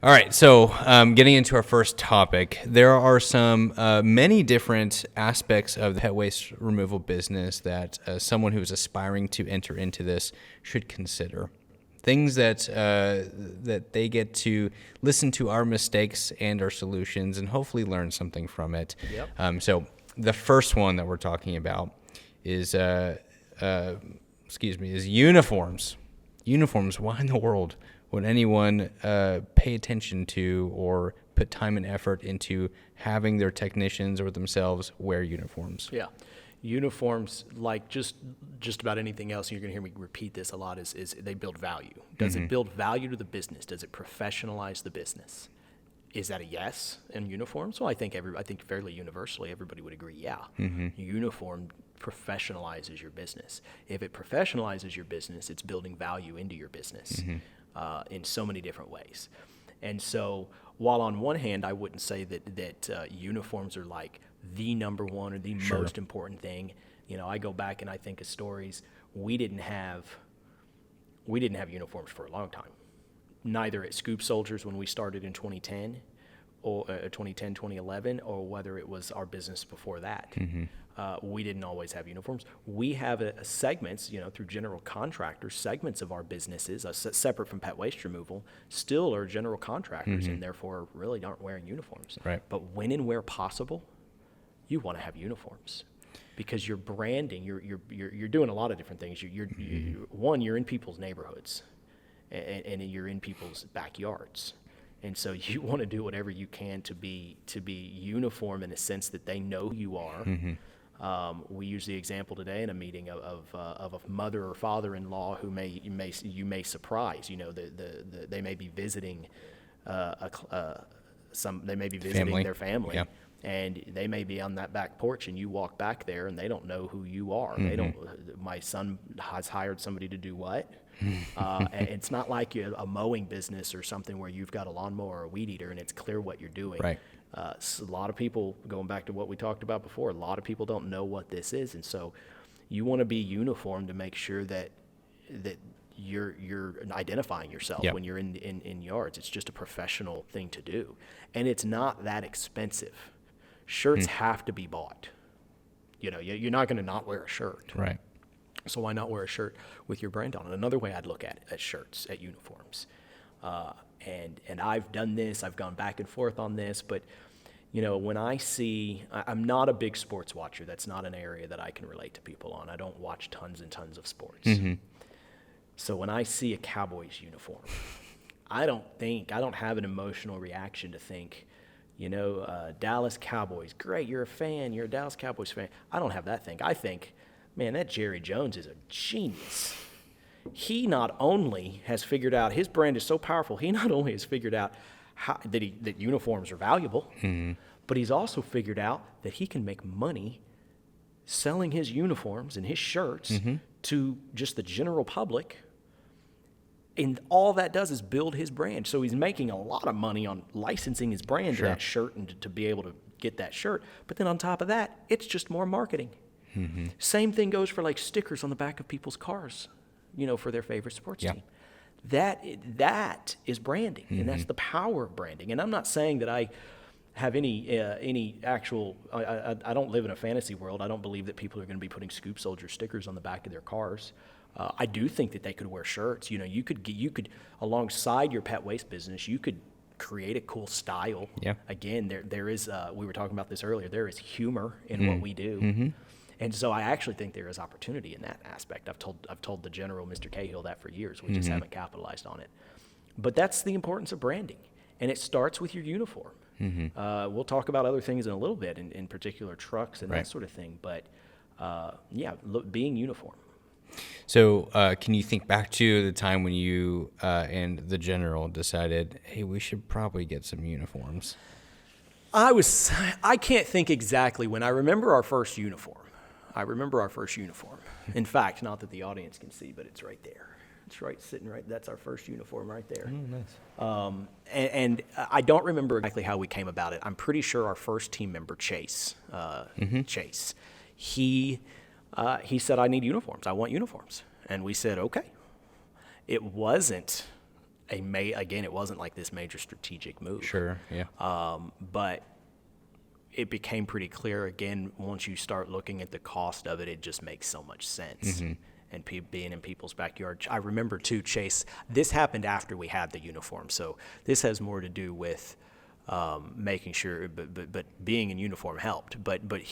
All right, so getting into our first topic, there are some many different aspects of the pet waste removal business that someone who is aspiring to enter into this should consider. Things that that they get to listen to our mistakes and our solutions and hopefully learn something from it. Yep. So the first one that we're talking about is uniforms. Uniforms. Why in the world would anyone pay attention to or put time and effort into having their technicians or themselves wear uniforms? Yeah. Uniforms, like just about anything else, and you're going to hear me repeat this a lot, is they build value. Does it build value to the business? Does it professionalize the business? Is that a yes in uniforms? Well, I think fairly universally everybody would agree, yeah. Uniform professionalizes your business. If it professionalizes your business, it's building value into your business in so many different ways. And so while on one hand, I wouldn't say that uniforms are like the number one or the most important thing. I go back and I think of stories. We didn't have uniforms for a long time. Neither at Scoop Soldiers when we started in 2010 or 2011, or whether it was our business before that. We didn't always have uniforms. We have segments, through general contractors, segments of our businesses, separate from pet waste removal, still are general contractors and therefore really aren't wearing uniforms. Right. But when and where possible, you want to have uniforms. Because you're branding, you're doing a lot of different things. You're in people's neighborhoods, and you're in people's backyards, and so you want to do whatever you can to be uniform in a sense that they know who you are. We use the example today in a meeting of a mother or father-in-law who you may surprise. They may be visiting Family. their family. Yeah. And they may be on that back porch, and you walk back there, and they don't know who you are. They don't. My son has hired somebody to do what? And it's not like a mowing business or something where you've got a lawnmower or a weed eater, and it's clear what you're doing. Right. So a lot of people, going back to what we talked about before, a lot of people don't know what this is, and so you want to be uniform to make sure that you're identifying yourself when you're in yards. It's just a professional thing to do, and it's not that expensive. Shirts have to be bought. You're not going to not wear a shirt. Right. So why not wear a shirt with your brand on it? Another way I'd look at shirts, at uniforms. And I've done this. I've gone back and forth on this. But, when I see, I'm not a big sports watcher. That's not an area that I can relate to people on. I don't watch tons and tons of sports. So when I see a Cowboys uniform, I don't have an emotional reaction to think, Dallas Cowboys, great, you're a fan, you're a Dallas Cowboys fan. I don't have that thing. I think, man, that Jerry Jones is a genius. He not only has figured out, his brand is so powerful, he not only has figured out that uniforms are valuable, but he's also figured out that he can make money selling his uniforms and his shirts to just the general public. And all that does is build his brand. So he's making a lot of money on licensing his brand to that shirt and to be able to get that shirt. But then on top of that, it's just more marketing. Same thing goes for like stickers on the back of people's cars, for their favorite sports team. That is branding, and that's the power of branding. And I'm not saying that I have any actual. I don't live in a fantasy world. I don't believe that people are going to be putting Scoop Soldier stickers on the back of their cars. I do think that they could wear shirts. You could alongside your pet waste business, you could create a cool style. Yeah. Again, there is. We were talking about this earlier. There is humor in what we do, and so I actually think there is opportunity in that aspect. I've told the General, Mr. Cahill, that for years. We just haven't capitalized on it. But that's the importance of branding, and it starts with your uniform. We'll talk about other things in a little bit, in particular trucks and that sort of thing. But being uniform. So can you think back to the time when you and the General decided, hey, we should probably get some uniforms? I can't think exactly when. I remember our first uniform. In fact, not that the audience can see, but it's right there. It's sitting right. That's our first uniform right there. Oh, nice. And I don't remember exactly how we came about it. I'm pretty sure our first team member, Chase, he said, I need uniforms. I want uniforms. And we said, okay. It wasn't again, it wasn't like this major strategic move. Sure. Yeah. But it became pretty clear, again, once you start looking at the cost of it, it just makes so much sense. And being in people's backyard. I remember, too, Chase, this happened after we had the uniform. So this has more to do with making sure, but being in uniform helped. But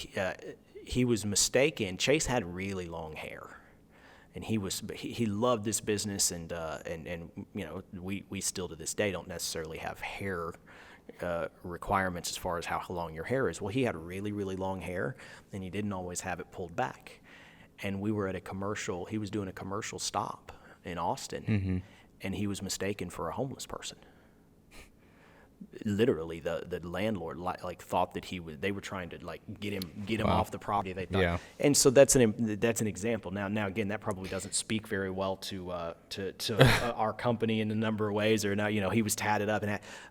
he was mistaken. Chase had really long hair. And he loved this business, and you know, we still to this day don't necessarily have hair requirements as far as how long your hair is. Well, he had really, really long hair, and he didn't always have it pulled back. And we were at he was doing a commercial stop in Austin, and he was mistaken for a homeless person. Literally, the landlord thought that they were trying to get him off the property. They thought, Yeah. And so that's an example. Now again, that probably doesn't speak very well to our company in a number of ways. Or now, you know, he was tatted up,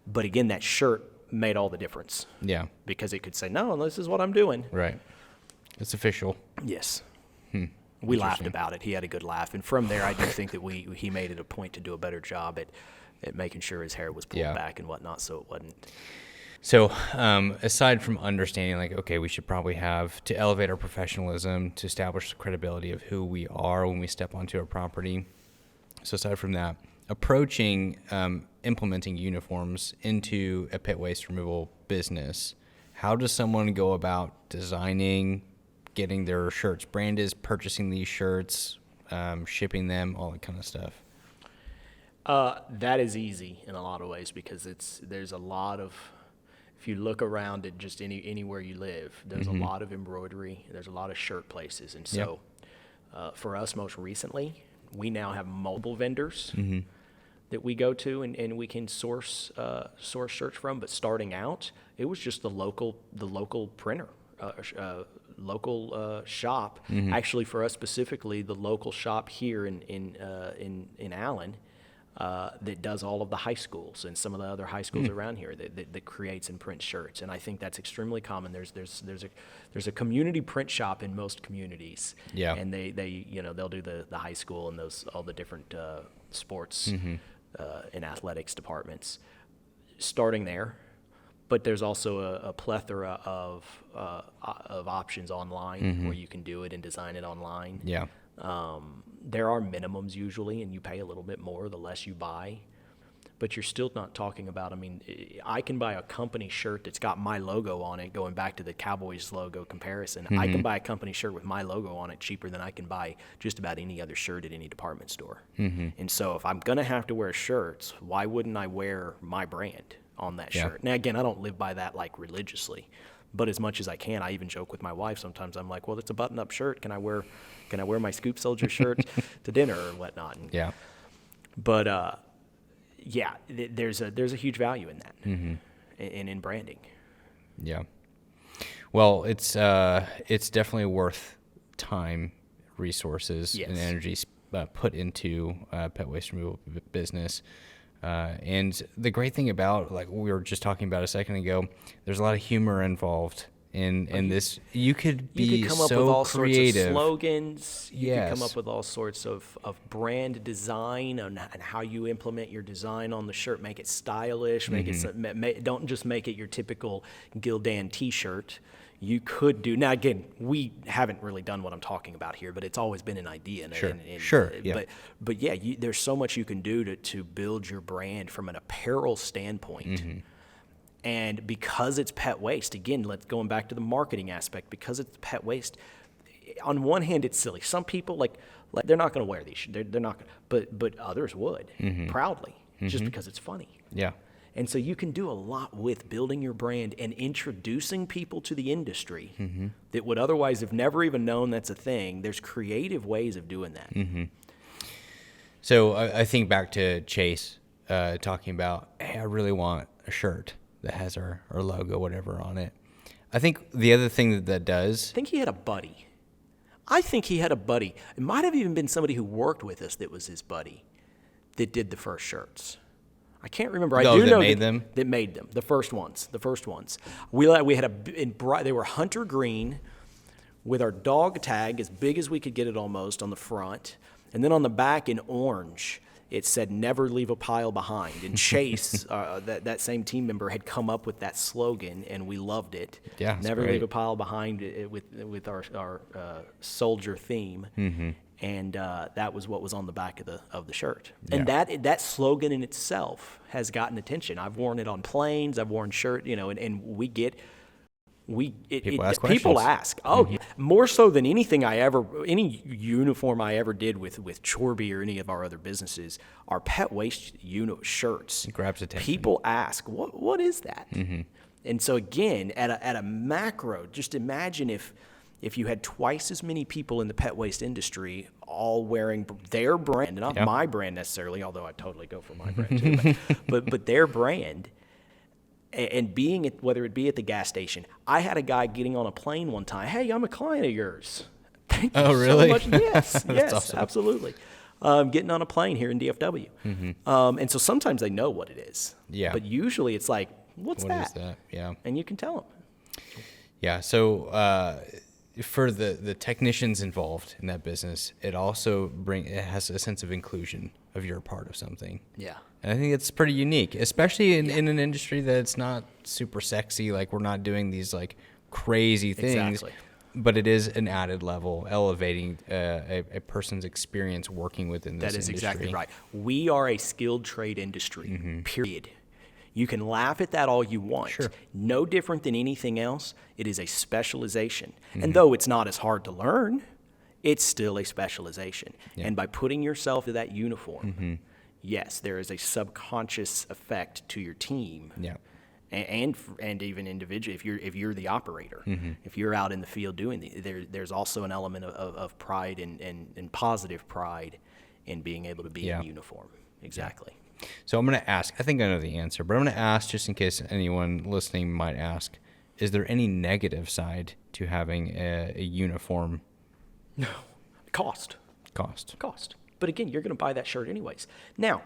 but again, that shirt made all the difference. Yeah. Because it could say, no, this is what I'm doing. Right. It's official. Yes. We laughed about it. He had a good laugh, and from there, I do think that he made it a point to do a better job at making sure his hair was pulled back and whatnot, so it wasn't. So, aside from understanding, okay, we should probably have to elevate our professionalism to establish the credibility of who we are when we step onto a property. So, aside from that, approaching implementing uniforms into a pet waste removal business, how does someone go about designing, getting their shirts branded, purchasing these shirts, shipping them, all that kind of stuff? That is easy in a lot of ways, because there's a lot of, if you look around at just anywhere you live, there's a lot of embroidery, there's a lot of shirt places. And so for us most recently, we now have mobile vendors that we go to and we can source shirts from. But starting out, it was just the local printer, local shop. Actually, for us specifically, the local shop here in Allen that does all of the high schools and some of the other high schools around here that creates and prints shirts. And I think that's extremely common. There's a community print shop in most communities. Yeah. And they they'll do the high school and all the different sports and athletics departments. Starting there. But there's also a plethora of options online where you can do it and design it online. Yeah. There are minimums usually, and you pay a little bit more the less you buy. But you're still not talking about, I can buy a company shirt that's got my logo on it, going back to the Cowboys logo comparison. I can buy a company shirt with my logo on it cheaper than I can buy just about any other shirt at any department store. And so if I'm going to have to wear shirts, why wouldn't I wear my brand on that shirt? Now, again, I don't live by that religiously, but as much as I can, I even joke with my wife sometimes. I'm like, well, it's a button-up shirt. Can I wear my Scoop Soldier shirt to dinner or whatnot? And, but there's a huge value in that, and in branding. Yeah. Well, it's definitely worth time, resources, and energy put into pet waste removal business. And the great thing about, we were just talking about a second ago, there's a lot of humor involved in this. You could come up with all sorts of slogans. You could come up with all sorts of brand design and how you implement your design on the shirt. Make it stylish. Don't just make it your typical Gildan T-shirt. You could do, now again, we haven't really done what I'm talking about here, but it's always been an idea. Sure. But there's so much you can do to build your brand from an apparel standpoint. And because it's pet waste, again, going back to the marketing aspect, because it's pet waste, on one hand, it's silly. Some people, they're not going to wear these. They're not going to, but others would, proudly, just because it's funny. Yeah. And so you can do a lot with building your brand and introducing people to the industry that would otherwise have never even known that's a thing. There's creative ways of doing that. So I think back to Chase talking about, hey, I really want a shirt that has our logo, whatever, on it. I think the other thing that does... I think he had a buddy. It might have even been somebody who worked with us that was his buddy that did the first shirts. I can't remember. I do know that made them. The first ones. We had they were hunter green with our dog tag as big as we could get it almost on the front, and then on the back in orange. it said never leave a pile behind. And Chase, that same team member, had come up with that slogan, and we loved it. Yeah, never great. leave a pile behind with our soldier theme. Mm-hmm. And that was what was on the back of the shirt. Yeah. And that slogan in itself has gotten attention. I've worn it on planes. I've worn shirt, and we get people ask. Oh, more so than anything any uniform I ever did with Chorby or any of our other businesses, our pet waste shirts. It grabs attention. People ask, what is that? Mm-hmm. And so again, at a macro, just imagine if you had twice as many people in the pet waste industry all wearing their brand, not my brand necessarily, although I totally go for my brand too, but their brand, and being at, whether it be at the gas station. I had a guy getting on a plane one time. Hey, I'm a client of yours. Thank you really? so much. Yes, yes, awesome. Absolutely. Getting on a plane here in DFW. Mm-hmm. And so sometimes they know what it is. Yeah. But usually it's like, what is that? Yeah. And you can tell them. Yeah. So for the technicians involved in that business, it also has a sense of inclusion of you're a part of something. Yeah. And I think it's pretty unique, especially in an industry that's not super sexy. Like, we're not doing these like crazy things, Exactly. but it is an added level, elevating a person's experience working within this industry. That is exactly right. We are a skilled trade industry, period. You can laugh at that all you want. Sure. No different than anything else. It is a specialization. And though it's not as hard to learn, it's still a specialization. Yeah. And by putting yourself in that uniform, yes, there is a subconscious effect to your team. Yeah. And even individually, if you're the operator, if you're out in the field doing there's also an element of pride and positive pride in being able to be in uniform. Exactly. Yeah. So I'm going to ask, I think I know the answer, but I'm going to ask just in case anyone listening might ask, is there any negative side to having a uniform? No. Cost. But again, you're going to buy that shirt anyways. Now,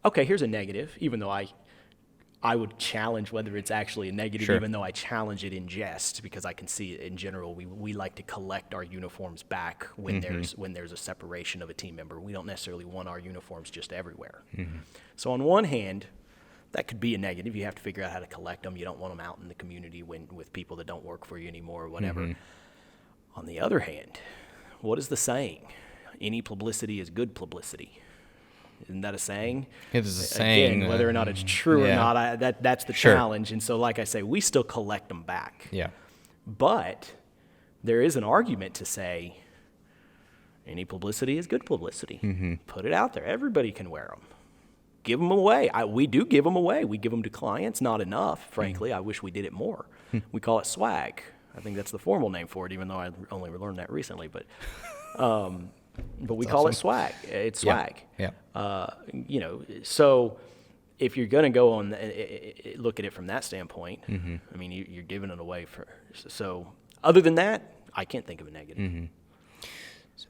okay, here's a negative, even though I would challenge whether it's actually a negative, even though I challenge it in jest, because I can see it in general. We like to collect our uniforms back when there's a separation of a team member. We don't necessarily want our uniforms just everywhere. So on one hand, that could be a negative. You have to figure out how to collect them. You don't want them out in the community with people that don't work for you anymore or whatever. On the other hand, what is the saying? Any publicity is good publicity. Isn't that a saying? It is a saying. Again, whether or not it's true or not, that's the challenge. And so, like I say, we still collect them back. Yeah. But there is an argument to say any publicity is good publicity. Put it out there. Everybody can wear them. Give them away. We do give them away. We give them to clients. Not enough, frankly. I wish we did it more. We call it swag. I think that's the formal name for it, even though I only learned that recently. But we call it swag. It's swag. Yeah. So if you're going to go on, look at it from that standpoint, I mean, you're giving it away for. So other than that, I can't think of a negative.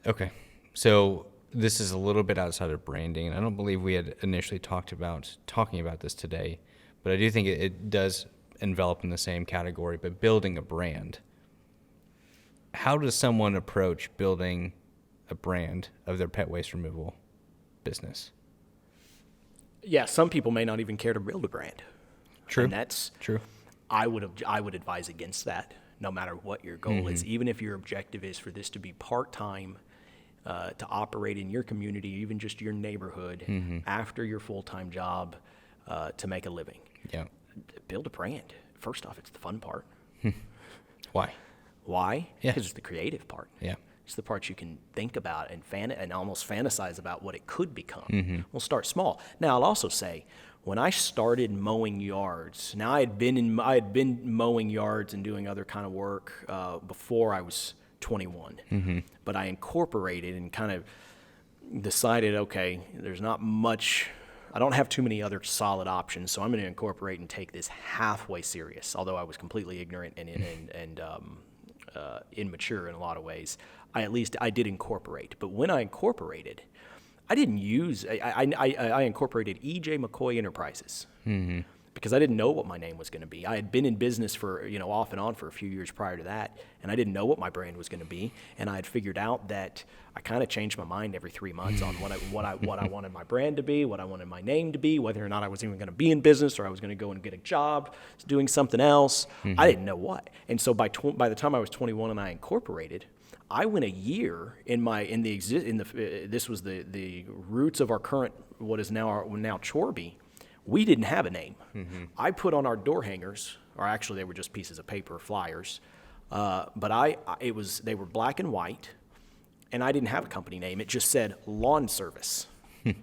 Okay. So this is a little bit outside of branding, and I don't believe we had initially talking about this today, but I do think it does envelop in the same category, but building a brand. How does someone approach building a brand of their pet waste removal business? Yeah, some people may not even care to build a brand. True. And that's true. I would advise against that, no matter what your goal is. Even if your objective is for this to be part-time, to operate in your community, even just your neighborhood, after your full-time job, to make a living. Yeah. Build a brand. First off, it's the fun part. Why? Why? Yeah. Because it's the creative part. Yeah. It's the part you can think about and almost fantasize about what it could become. We'll start small. Now, I'll also say, when I started mowing yards, now I had been mowing yards and doing other kind of work before I was 21, but I incorporated and kind of decided, okay, there's not much. I don't have too many other solid options, so I'm going to incorporate and take this halfway serious. Although I was completely ignorant and immature in a lot of ways, I did incorporate. But when I incorporated, I didn't use. I incorporated EJ McCoy Enterprises. because I didn't know what my name was going to be. I had been in business for, off and on for a few years prior to that, and I didn't know what my brand was going to be. And I had figured out that I kind of changed my mind every 3 months on what I wanted my brand to be, what I wanted my name to be, whether or not I was even going to be in business or I was going to go and get a job doing something else. I didn't know what. And so by the time I was 21 and I incorporated, I went a year this was the roots of our current, what is now Chorby. We didn't have a name. I put on our door hangers, or actually they were just pieces of paper, flyers, but they were black and white, and I didn't have a company name. It just said lawn service.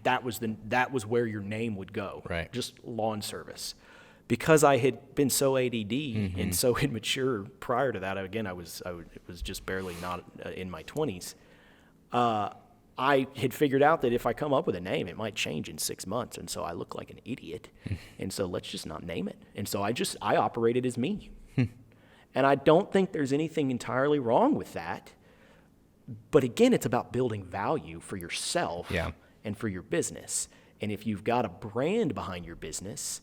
That was where your name would go. Right. Just lawn service. Because I had been so ADD and so immature prior to that, again, it was just barely not in my 20s. I had figured out that if I come up with a name, it might change in 6 months, and so I look like an idiot. And so let's just not name it. And so I operated as me. And I don't think there's anything entirely wrong with that. But again, it's about building value for yourself and for your business. And if you've got a brand behind your business,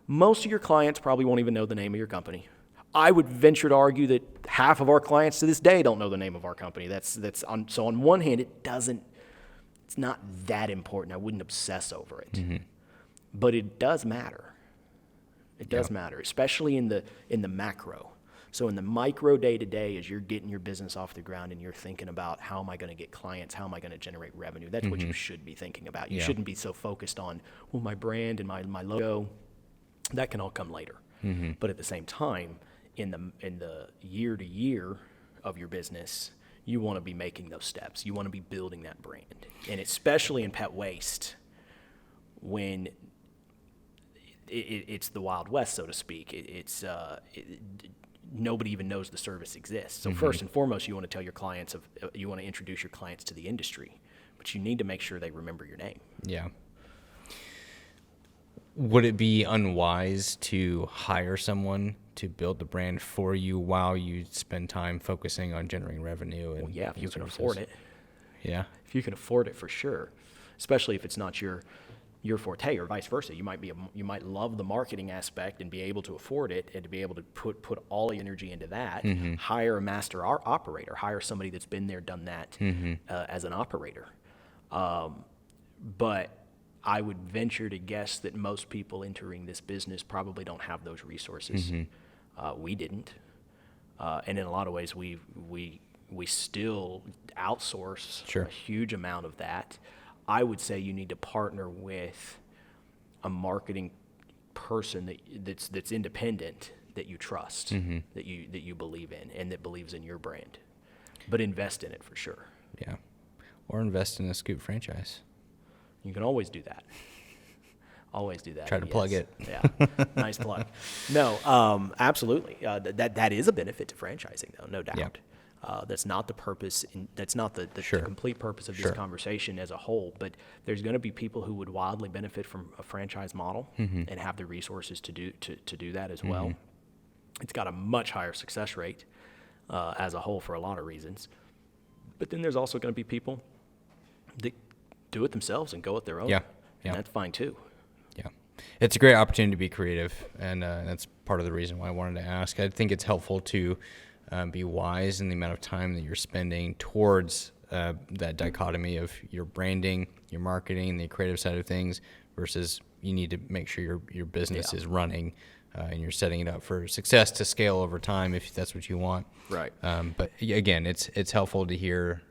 most of your clients probably won't even know the name of your company. I would venture to argue that half of our clients to this day don't know the name of our company. So on one hand, it's not that important. I wouldn't obsess over it, but it does matter. It does matter, especially in the macro. So in the micro day to day, as you're getting your business off the ground and you're thinking about how am I going to get clients, how am I going to generate revenue? That's what you should be thinking about. You shouldn't be so focused on my brand and my logo. That can all come later. But at the same time, in the year to year of your business, you want to be making those steps. You want to be building that brand. And especially in pet waste, when it's the Wild West, so to speak, nobody even knows the service exists. So first and foremost, you want to tell your clients you want to introduce your clients to the industry, but you need to make sure they remember your name. Yeah. Would it be unwise to hire someone to build the brand for you while you spend time focusing on generating revenue? Well, yeah, if you can afford it. Yeah. If you can afford it, for sure. Especially if it's not your forte, or vice versa. You might love the marketing aspect and be able to afford it, and to be able to put all the energy into that. Hire a master operator. Hire somebody that's been there, done that as an operator. But I would venture to guess that most people entering this business probably don't have those resources. We didn't, and in a lot of ways, we still outsource a huge amount of that. I would say you need to partner with a marketing person that's independent, that you trust, that you believe in, and that believes in your brand. But invest in it for sure. Yeah, or invest in a Scoop franchise. You can always do that. Always do that. Try to plug it. Yeah, nice plug. No, absolutely. That is a benefit to franchising, though, no doubt. Yep. That's not the purpose. That's not the complete purpose of this conversation as a whole. But there's going to be people who would wildly benefit from a franchise model and have the resources to do that as well. It's got a much higher success rate as a whole for a lot of reasons. But then there's also going to be people that do it themselves and go at their own. Yeah. And that's fine too. Yeah. It's a great opportunity to be creative, and that's part of the reason why I wanted to ask. I think it's helpful to be wise in the amount of time that you're spending towards that dichotomy of your branding, your marketing, the creative side of things, versus you need to make sure your business is running and you're setting it up for success to scale over time if that's what you want. Right. But again, it's helpful to hear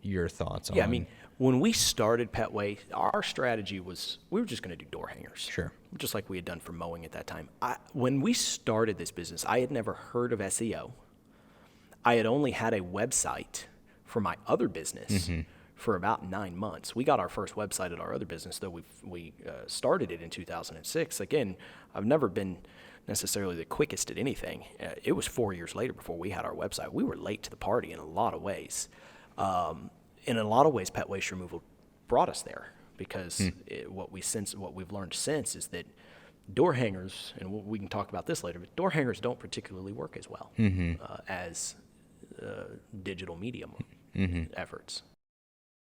your thoughts on. Yeah, I mean, when we started Pet Waste, our strategy was we were just going to do door hangers. Sure. Just like we had done for mowing at that time. When we started this business, I had never heard of SEO. I had only had a website for my other business for about 9 months. We got our first website at our other business, though we started it in 2006. Again, I've never been necessarily the quickest at anything. It was 4 years later before we had our website. We were late to the party in a lot of ways. In a lot of ways, pet waste removal brought us there, because what we've learned since is that door hangers, and we can talk about this later, but door hangers don't particularly work as well as digital medium efforts.